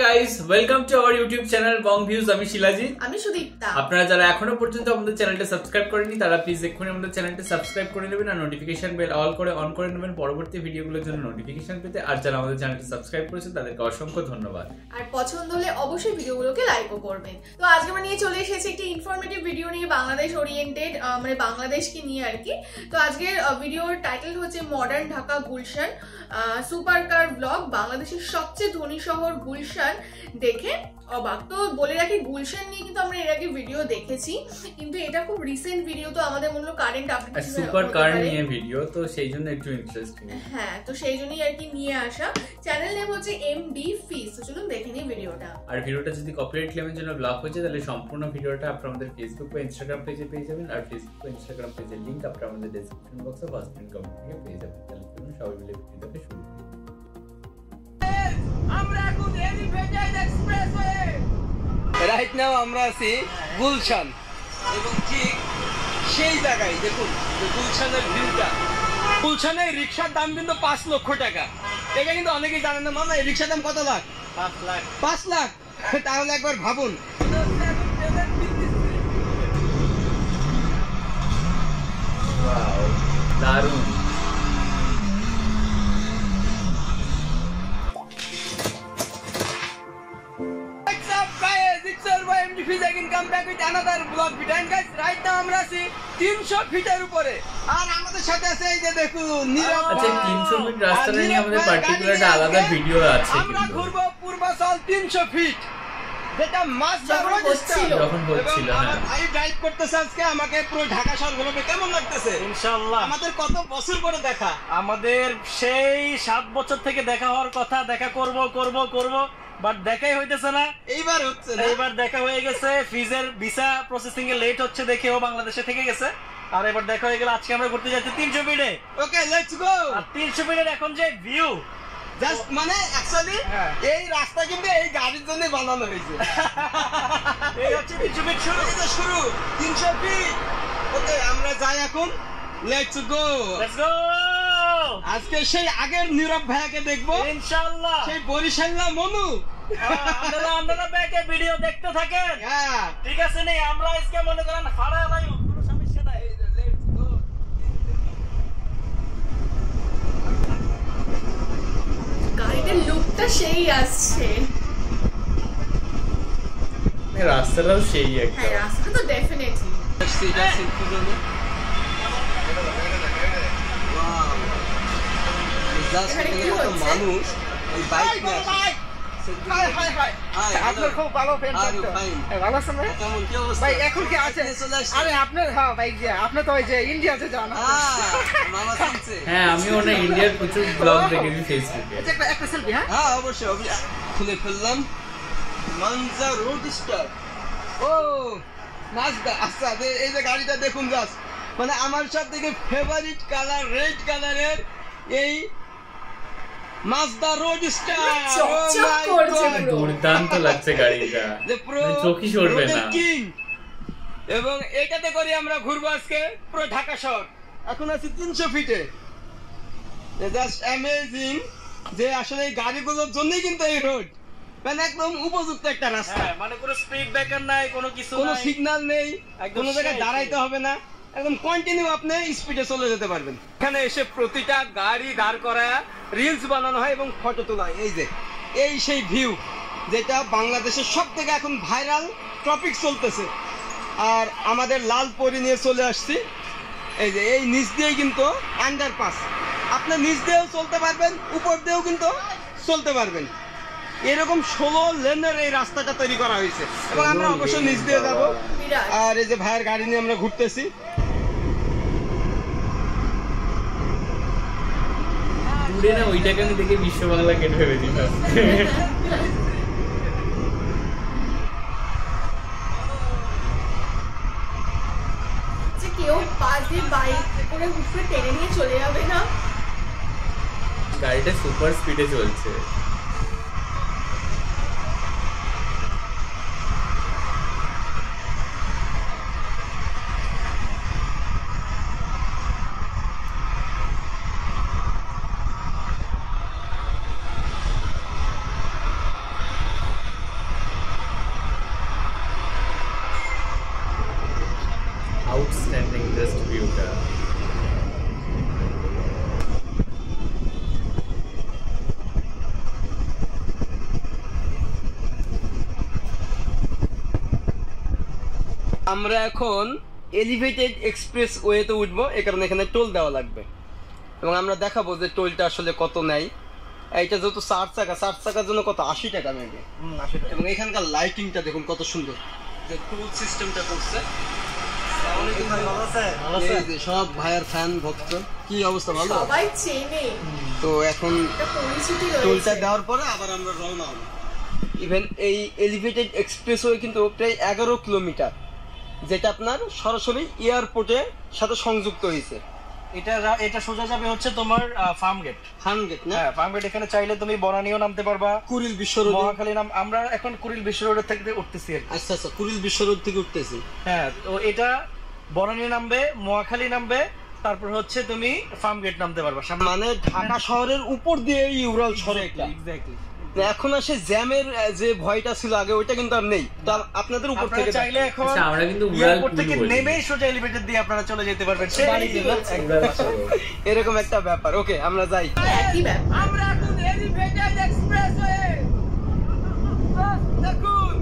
Guys, welcome to our YouTube channel Bong views. আমি শিলাজিৎ, আমি সুদীপ্তা। আপনারা যারা এখনো পর্যন্ত আমাদের চ্যানেলটা সাবস্ক্রাইব করেনি তারা প্লিজ এক্ষুনি আমাদের চ্যানেলটা সাবস্ক্রাইব করে নেবেন আর নোটিফিকেশন বেল অল করে অন করে নেবেন পরবর্তী ভিডিওগুলোর জন্য নোটিফিকেশন পেতে। আর যারা আমাদের চ্যানেলটা সাবস্ক্রাইব করেছেন তাদেরকে অসংখ্য ধন্যবাদ। আর পছন্দ হলে অবশ্যই ভিডিওগুলোকে লাইকও করবেন। তো আজকে আমরা নিয়ে চলে এসেছি একটি ইনফরমেটিভ ভিডিও নিয়ে, বাংলাদেশ ওরিয়েন্টেড, মানে বাংলাদেশকে নিয়ে আর কি। তো আজকের ভিডিওর টাইটেল হচ্ছে modern Dhaka Gulshan super car blog. বাংলাদেশের সবচেয়ে ধনী শহর গুলশান দেখে অবাক। তো বলে রাখি, গুলশান নিয়ে কিন্তু আমরা এর আগে ভিডিও দেখেছি, কিন্তু এটা খুব রিসেন্ট ভিডিও, তো আমাদের মনে হলো কারেন্ট আপডেট সুপার কার নিয়ে ভিডিও, তো সেই জন্য একটু ইন্টারেস্টিং। হ্যাঁ, তো সেই জন্যই আর কি নিয়ে আসা। চ্যানেল নেম হচ্ছে এমডি ফিস। তো চলুন দেখে নিই ভিডিওটা। আর ভিডিওটা যদি কপিরাইট ক্লেমের জন্য ব্লক হয়েছে তাহলে সম্পূর্ণ ভিডিওটা আপনারা আমাদের ফেসবুক বা ইনস্টাগ্রাম পেজে পেয়ে যাবেন। আর ফেসবুক বা ইনস্টাগ্রাম পেজের লিংক আপনারা আমাদের ডেসক্রিপশন বক্সে ফার্স্ট পিন কমেন্ট থেকে পেয়ে যাবেন। তাহলে চলুন সবাই মিলে ভিডিওটাকে শুরু করি। আমরা এখন এলিভেটেড এক্সপ্রেসওয়ে রাইট নাও আমরা আছি গুলশান, এবং ঠিক সেই জায়গায় দেখুন যে গুলশানের ভিউটা। গুলশানের রিক্সার দাম কিন্তু 5 লক্ষ টাকা। এটা কিন্তু অনেকেই জানেন না। মামা, এই রিক্সার দাম কত লাখ? 5 লাখ। তাহলে একবার ভাবুন। ওয়াও, দারুণ। আমরা আছি 300 ফিটের উপরে, আর আমাদের সাথে আছে এই যে দেখুন নীরব। আচ্ছা, 300 ফিট রাস্তা নিয়ে আমাদের পার্টিকুলার একটা আলাদা ভিডিও আছে। আমরা ঘুরবো পূর্বাচল 300 ফিট, যেটা মাস যখন হচ্ছিল। হ্যাঁ, ভাই ড্রাইভ করতেছে আজকে। আমাকে পুরো ঢাকা শহর ঘুরবে, কেমন লাগতেছে? ইনশাআল্লাহ। আমাদের কত বছর পরে দেখা, আমাদের সেই 7 বছর থেকে দেখা হওয়ার কথা। দেখা করব বাট দেখাই হইতেছে না। এইবার হচ্ছে না। এইবার দেখা হয়ে গেছে। ফিজের ভিসা প্রসেসিং এ লেট হচ্ছে দেখে ও বাংলাদেশে থেকে গেছে, আর এবার দেখা হয়ে গেল। আজকে আমরা ঘুরতে যাচ্ছি 300 ফিটে। ওকে, লেটস গো। আর 300 ফিটের এখন যে ভিউ, জাস্ট মানে অ্যাকচুয়ালি এই রাস্তা কিন্তু এই গাড়ির জন্য বানানো হয়েছে। এই হচ্ছে 300 ফিট শুরু। এই তো শুরু 300 ফিট। ওকে, আমরা যাই এখন। Let's go. আজকে সেই আগের নীরব ভাইয়াকে দেখবো ইনশাআল্লাহ। সেই বরিশাল না মনু। আপনারা ব্যাকে ভিডিও দেখতে থাকেন। হ্যাঁ, ঠিক আছে। নেই আমরা আজকে মনে করেন হারা নাই, কোনো সমস্যা নাই। গাড়িটার লুকটা সেই আসছে। রাস্তাটাও সেই একটা। হ্যাঁ, রাস্তা তো ডেফিনেটলি। মানুষ এই বাইক নিয়ে আপনার খুব ভালো ফ্রেন্ড ভালো আছেন ভাই? কেমন কি অবস্থা ভাই এখন কি আছে? আরে আপনার হ্যাঁ বাইক যে আপনি তো ওই যে ইন্ডিয়াতে যান। মামা শুনছে। হ্যাঁ, আমিও না ইন্ডিয়ার প্রচুর ব্লগ দেখেছি ফেসবুকে। একটা সেলফি। হ্যাঁ হ্যাঁ, অবশ্যই খুলে ফেললাম। Manza road star. ও মাজদা। আচ্ছা, এই যে গাড়িটা দেখুন জাস্ট, মানে আমার সব থেকে ফেভারিট কালার রেড কালারের এই মাজদা রোড স্টার। দুর্দান্ত লাগছে গাড়িটা, চোখই সরবে না। এবং এটাতে করে আমরা ঘুরবো আজকে পুরো ঢাকা শহর। এখন আছি 300 ফিটে। জাস্ট অ্যামেজিং যে আসলে এই গাড়িগুলোর জন্যই কিন্তু এই রোড, মানে একদম উপযুক্ত একটা রাস্তা। মানে কোনো স্পিড ব্রেকার নাই, কোনো কিছু নাই, কোনো সিগন্যাল নেই, কোনো জায়গায় দাঁড়াইতে হবে না, একদম কন্টিনিউ আপনি স্পিডে চলে যেতে পারবেন। এখানে এসে প্রতিটা গাড়ি দাঁড় করায় রিলস বানানো হয় এবং ফটো তোলা হয়। এই যে এই সেই ভিউ, যেটা বাংলাদেশের সব থেকে এখন ভাইরাল টপিক চলতেছে। আর আমাদের লাল পরি নিয়ে চলে আসছি। এই যে এই নিচ দিয়েই কিন্তু আন্ডারপাস, আপনি নিচ দিয়েও চলতে পারবেন, উপর দিয়েও কিন্তু চলতে পারবেন। এরকম 16 লেনের এই রাস্তাটা তৈরি করা হয়েছে, এবং আমরা অবশ্যই নিচ দিয়ে যাব। আর এই যে ভাইয়ের গাড়ি নিয়ে আমরা ঘুরতেছি। দূরে না ওইটাকে আমি দেখে বিশ্ব বাংলা গেট ভেবেছিলাম। কেউ পাশে বাইক করে হুটে টেনে নিয়ে চলে যাবে না। গাড়িটা সুপার স্পিডে চলছে। আমরা এখন এলিভেটেড এক্সপ্রেস ওয়েতে উঠবো, এই কারণে এখানে টোল দেওয়া লাগবে এবং আমরা দেখাবো যে টোলটা আসলে কত নেয়। এইটা যেহেতু 4 চাকার জন্য কত 80 টাকা নেবে। এবং এখানকার লাইটিংটা দেখুন কত সুন্দর, যে টোল সিস্টেমটা করছে। সব ভাইয়ের ফ্যান ভক্ত, কি অবস্থা? ভালো সবাই চেনে। তো এখন টোলটা দেওয়ার পরে আবার আমরা রওনা হব। ইভেন এই এলিভেটেড এক্সপ্রেসওয়ে কিন্তু প্রায় 11 কিলোমিটার, যেটা আপনার সরাসরি এয়ারপোর্টের সাথে সংযুক্ত হয়েছে। এটা সোজা যাবে হচ্ছে তোমার ফার্ম গেট না? হ্যাঁ, ফার্ম গেট। এখানে চাইলে তুমি বনানীও নামতে পারবা, কুড়িল বিশ্ব রোড, মহাখালী নাম। আমরা এখন কুড়িল বিশ্ব রোড থেকে উঠতেছি আর কি। আচ্ছা, কুড়িল বিশ্ব রোড থেকে উঠতেছি। হ্যাঁ, তো এটা বনানী নামবে, মহাখালী নামবে, তারপর হচ্ছে তুমি ফার্ম গেট নামতে পারবা। মানে ঢাকা শহরের উপর দিয়ে এই উড়াল সড়কটা। এক্স্যাক্টলি। এখন আসে জ্যামের যে ভয়টা ছিল আগে, ওইটা কিন্তু আর নেই। তা আপনাদের উপর থেকে চাইলে এখন আমরা কিন্তু উড়াল থেকে নেমেই সোজা এলিভেটর দিয়ে আপনারা চলে যেতে পারবেন এরকম একটা ব্যাপার। ওকে, আমরা যাই। একই ব্যাপার। আমরা এখন এলিভেটেড এক্সপ্রেসওয়ে দেখুন,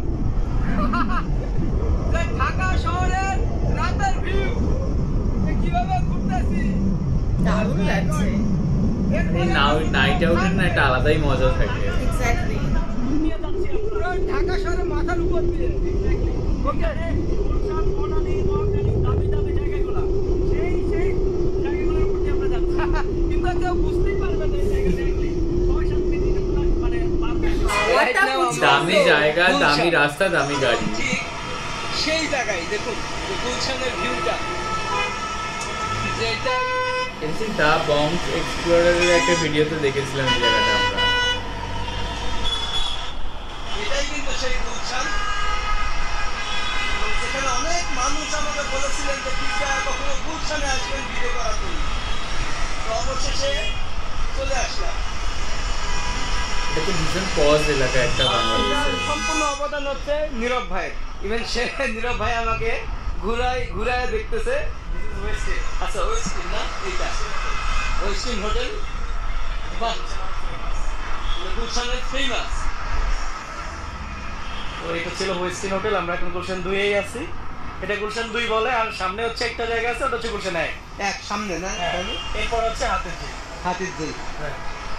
ঢাকা শহরের রাতের ভিউ কিভাবে ঘুরতেছি, দারুণ লাগছে। নাইট আউটের না একটা আলাদাই মজা থাকে। এক্স্যাক্টলি। ঢাকা শহরের মাথার উপর দিয়ে দামি জায়গা, দামি রাস্তা, দামি গাড়ি। সেই জায়গায় দেখুন গুলশানের ভিউটা, যেটা দা বম্ব এক্সপ্লোরারের একটা ভিডিওতে দেখেছিলাম এই জায়গাটা আমরা। এটাই কিন্তু সেই গুলশান। সেখানে অনেক মানুষ আমাকে বলেছিলেন যে কখনো গুলশানে আসবেন ভিডিও করার জন্য, তো অবশেষে চলে আসলাম। এটা তো ভীষণ পজ এলাকা একটা বাংলাদেশের। সম্পূর্ণ অবদান হচ্ছে নীরব ভাই। ইভেন সে নীরব ভাই আমাকে ঘুরায় দেখতেছে। আচ্ছা, ওয়েস্টিন না, এইটা ওয়েস্টিন হোটেল, বাহ, গুলশানের ফেমাস। তো এটা ছিল ওয়েস্টিন হোটেল। আমরা এখন গুলশান 2-এই আছি। এটা গুলশান 2 বলে, আর সামনে হচ্ছে একটা জায়গা আছে, ওটা হচ্ছে গুলশান 1 সামনে না? এরপর হচ্ছে হাতির ঝিল।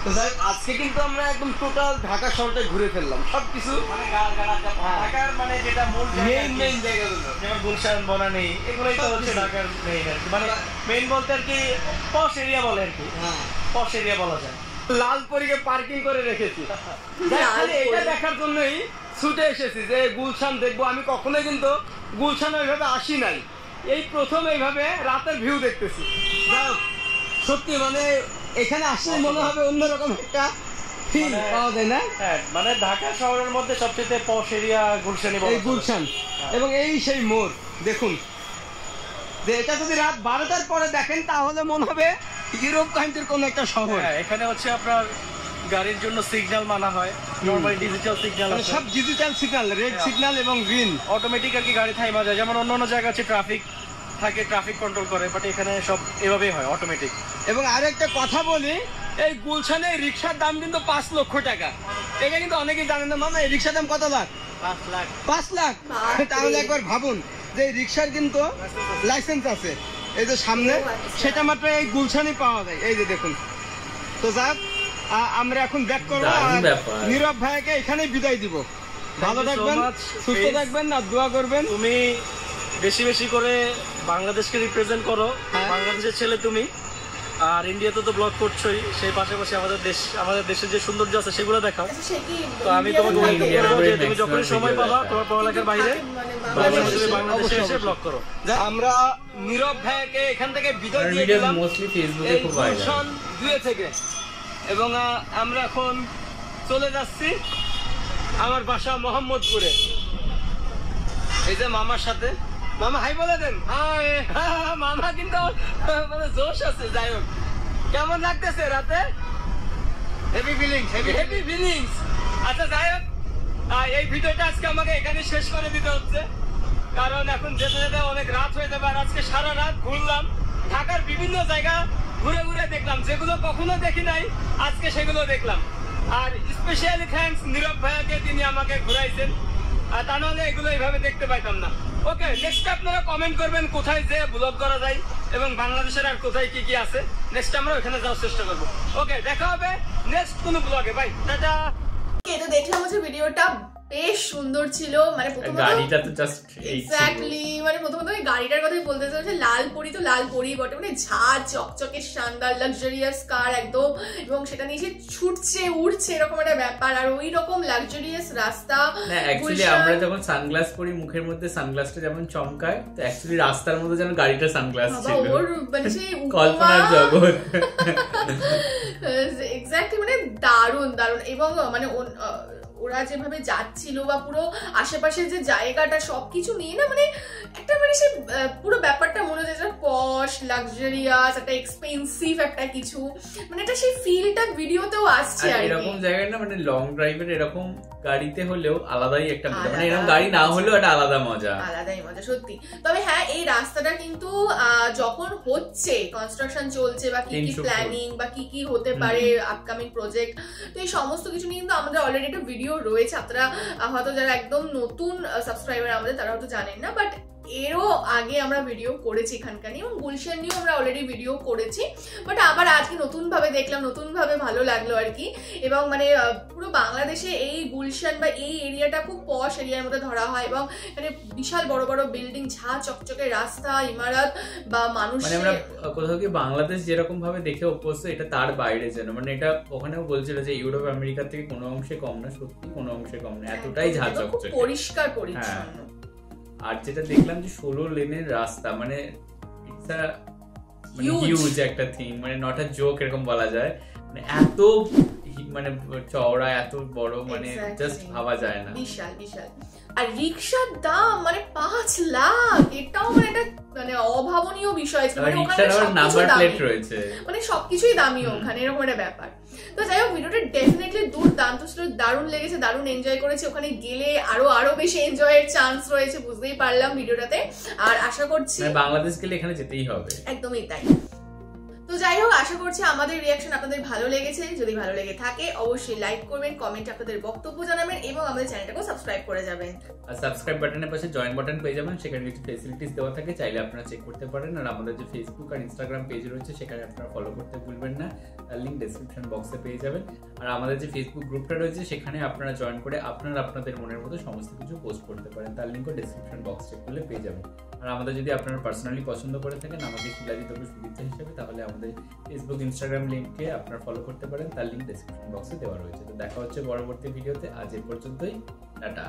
তো যাই, আজকে কিন্তু আমরা একদম টোটাল ঢাকা শহরটা ঘুরে ফেললাম, সবকিছু ঢাকার মানে যেটা মূল মেইন জায়গাগুলো, যেমন গুলশান, বনানী, এগুলোই তো হচ্ছে ঢাকার মেইন আর কি। মানে মেইন বলতে আর কি পশ এরিয়া বলে আর কি। হ্যাঁ, পশ এরিয়া বলা যায়। লালপুরিকে পার্কিং করে রেখেছি এটা দেখার জন্যই ছুটে এসেছি যে গুলশান দেখবো। আমি কখনোই কিন্তু গুলশান ওইভাবে আসি নাই, এই প্রথম এইভাবে রাতের ভিউ দেখতেছি। সত্যি মানে এখানে আসলে মনে হবে অন্যরকম একটা ফিল পাওয়া যায় না? হ্যাঁ, মানে ঢাকা শহরের মধ্যে সবচেয়ে পশ এরিয়া গুলশানই বলা যায়। গুলশান। এবং এই সেই মোড় দেখুন, যে এটা যদি রাত 12টার পরে দেখেন তাহলে মনে হবে ইউরোপ কান্ট্রির কোন একটা শহর। হ্যাঁ, এখানে হচ্ছে আপনার গাড়ির জন্য সিগন্যাল মানা হয়, নরমালি ডিজিটাল সিগন্যাল আছে, সব ডিজিটাল সিগন্যাল, রেড সিগন্যাল এবং গ্রিন, অটোমেটিক আর কি গাড়ি থাইমা যায়। যেমন অন্য জায়গা আছে ট্রাফিক থাকে, ট্রাফিক কন্ট্রোল করে, বাট এখানে সব এভাবেই হয়, অটোমেটিক। এবং আরেকটা কথা বলি, এই গুলশানে রিক্সার দাম কিন্তু 5 লক্ষ টাকা। এটা কিন্তু অনেকেই জানেন না। মামা, এই রিক্সার দাম কত লাখ? 5 লাখ। তাহলে একবার ভাবুন যে রিক্সার কিন্তু লাইসেন্স আছে, এই যে সামনে, সেটা মাত্র এই গুলশানই পাওয়া যায়। এই যে দেখুন। তো যাক, আমরা এখন ব্যাক করবো, নীরব ভাইকে এখানেই বিদায় দিব। ভালো থাকবেন, সুস্থ থাকবেন, আর দোয়া করবেন। তুমি বেশি বেশি করে বাংলাদেশকে রিপ্রেজেন্ট করো, বাংলাদেশের ছেলে তুমি। আর ইন্ডিয়াতে তো ব্লগ করছোই, সেই পাশাপাশি আমাদের দেশের যে সৌন্দর্য আছে সেগুলো দেখাও। তো আমি তোমাকে তুমি যখন সময় পাবা তোমার পড়ালেখার বাইরে বাংলাদেশে এসে ব্লগ করো। আমরা নীরব ভাইকে এখান থেকে বিদায় দিয়ে দিলাম গুলশান 2 থেকে, এবং আমরা এখন চলে যাচ্ছি আমার বাসা মোহাম্মদপুরে। এই যে মামার সাথে, মামা হাই বলে দেন। হাই। মামা কিন্তু মানে জোশ আছে। যাই হোক, কেমন লাগতেছে রাতে? Heavy feelings. আচ্ছা, যাই হোক, এই ভিডিওটা আজকে আমাকে এখানে শেষ করে দিতে হচ্ছে, কারণ এখন যেতে যেতে অনেক রাত হয়ে যাবে। আর আজকে সারা রাত ঘুরলাম, ঢাকার বিভিন্ন জায়গা ঘুরে ঘুরে দেখলাম, যেগুলো কখনো দেখি নাই আজকে সেগুলো দেখলাম। আর স্পেশালি থ্যাঙ্কস নীরব ভাইয়াকে, তিনি আমাকে ঘুরাইছেন। আর তা নাহলে এগুলো এইভাবে দেখতে পাইতাম না। ওকে, নেক্সট আপনারা কমেন্ট করবেন কোথায় যে ব্লগ করা যায় এবং বাংলাদেশের আর কোথায় কি কি আছে, নেক্সট আমরা ওখানে যাওয়ার চেষ্টা করবো। ওকে, দেখা হবে নেক্সট কোনো ব্লগে, বাই, টাটা। তো দেখলাম হচ্ছে ভিডিওটা বেশ সুন্দর ছিল, মানে প্রথমত গাড়িটা তো জাস্ট এক্স্যাক্টলি, মানে প্রথমত আমি গাড়িটার কথাই বলতে চাই, লাল পরি তো লাল পরি বটে, মানে ঝাঁ চকচকে শানদার লাক্সারিয়াস কার একদম, এবং সেটা নিয়ে সে ছুটছে উঠছে এরকম একটা ব্যাপার, আর ওই রকম লাক্সারিয়াস রাস্তা। না অ্যাকচুয়ালি আমরা যখন সানগ্লাস পরি মুখের মধ্যে সানগ্লাসটা যেমন চমকায়, তো অ্যাকচুয়ালি রাস্তার মধ্যে যেন গাড়িটা সানগ্লাস ছিল, ওর মানে সেই কল্পনার জগৎ। এক্স্যাক্টলি, মানে দারুণ দারুণ। এবং মানে ওরা যেভাবে যাচ্ছিল বা পুরো আশেপাশের যে জায়গাটা সবকিছু নিয়ে না, মানে একটা মানে সেই পুরো ব্যাপারটা মনে হচ্ছে একটা পশ লাক্সারিয়াস একটা এক্সপেন্সিভ একটা কিছু, মানে এটা সেই ফিলটা ভিডিওতেও আসছে। আর এরকম জায়গায় না মানে লং ড্রাইভের এরকম গাড়িতে হলেও আলাদাই একটা মজা, মানে এরকম গাড়ি না হলেও একটা আলাদাই মজা সত্যি। তবে হ্যাঁ, এই রাস্তাটা কিন্তু যখন হচ্ছে কনস্ট্রাকশন চলছে বা কি কি প্ল্যানিং বা কি কি হতে পারে আপকামিং প্রজেক্ট, তো এই সমস্ত কিছু নিয়ে কিন্তু আমাদের অলরেডি একটা ভিডিও রয়েছে। আপনারা হয়তো যারা একদম নতুন সাবস্ক্রাইবার আমাদের, তারা হয়তো জানেন না, বাট এরও আগে আমরা ভিডিও করেছি এখানকার নিয়ে, এবং গুলশান নিয়েও আমরা অলরেডি ভিডিও করেছি, বাট আবার আজকে নতুন ভাবে দেখলাম, নতুন ভাবে ভালো লাগলো আর কি। এবং মানে পুরো বাংলাদেশে এই গুলশান বা এই এরিয়াটা খুব পশ এরিয়ার মধ্যে ধরা হয়, এবং মানে বিশাল বড় বড় বিল্ডিং, ঝাঁ চকচকে রাস্তা, ইমারত বা মানুষ, মানে আমরা কোথাও কি বাংলাদেশ যেরকম ভাবে দেখে অভ্যস্ত, এটা তার বাইরে যেন, মানে এটা ওখানেও বলছিল যে ইউরোপ আমেরিকা থেকে কোনো অংশে কম না, সত্যি কোনো অংশে কম না, এতটাই ঝাঁ চকচকে পরিষ্কার পরিচ্ছন্ন। আর যেটা দেখলাম যে 16 লেনের রাস্তা, মানে ইটস আ হিউজ একটা থিং, মানে নট আ জোক এরকম বলা যায়, মানে এত মানে চওড়া, এত বড়, মানে জাস্ট ভাবা যায় না, বিশাল বিশাল। আর রিকশার দাম মানে 5 লাখ, এটাও মানে একটা মানে অভাবনীয় বিষয় ছিল, মানে ওখানে নাম্বার প্লেট রয়েছে, মানে সবকিছুই দামি ওখানে, এরকম একটা ব্যাপার। তো যাই হোক, ভিডিওটা ডেফিনেটলি দুর্দান্ত ছিল, দারুণ লেগেছে, দারুণ এনজয় করেছি। ওখানে গেলে আরো বেশি এনজয়ের চান্স রয়েছে, বুঝতেই পারলাম ভিডিওটাতে। আর আশা করছি বাংলাদেশ গেলে এখানে যেতেই হবে, একদমই তাই। তো যাই হোক, আশা করছি আমাদের রিয়াকশন আপনাদের ভালো লেগেছে। যদি ভালো লেগে থাকে অবশ্যই লাইক করবেন, কমেন্টে আপনাদের বক্তব্য জানাবেন, এবং আমাদের চ্যানেলটাকেও সাবস্ক্রাইব করে যাবেন। আর সাবস্ক্রাইব বাটনের পাশে জয়েন বাটন পেয়ে যাবেন, সেখানে কিছু ফেসিলিটিস দেওয়া থাকে, চাইলে আপনারা চেক করতে পারেন। আর আমাদের যে ফেসবুক আর ইনস্টাগ্রাম পেজ রয়েছে, সেখানে আপনারা ফলো করতে ভুলবেন না, তার লিঙ্ক ডেসক্রিপশন বক্সে পেয়ে যাবেন। আর আমাদের যে ফেসবুক গ্রুপটা রয়েছে, সেখানে আপনারা জয়েন করে আপনাদের মনের মতো সমস্ত কিছু পোস্ট করতে পারেন, তার লিঙ্কও ডেসক্রিপশন বক্স চেক করলে পেয়ে যাবেন। আর আমাদের যদি আপনারা পার্সোনালি পছন্দ করে থাকেন আমাকে শিলাজিৎ অপু সুদীপ্ত হিসেবে, তাহলে আমাদের ফেসবুক ইনস্টাগ্রাম লিঙ্কে আপনারা ফলো করতে পারেন, তার লিঙ্ক ডেসক্রিপশন বক্সে দেওয়া রয়েছে। তো দেখা হচ্ছে পরবর্তী ভিডিওতে, আজ এ পর্যন্তই, টাটা।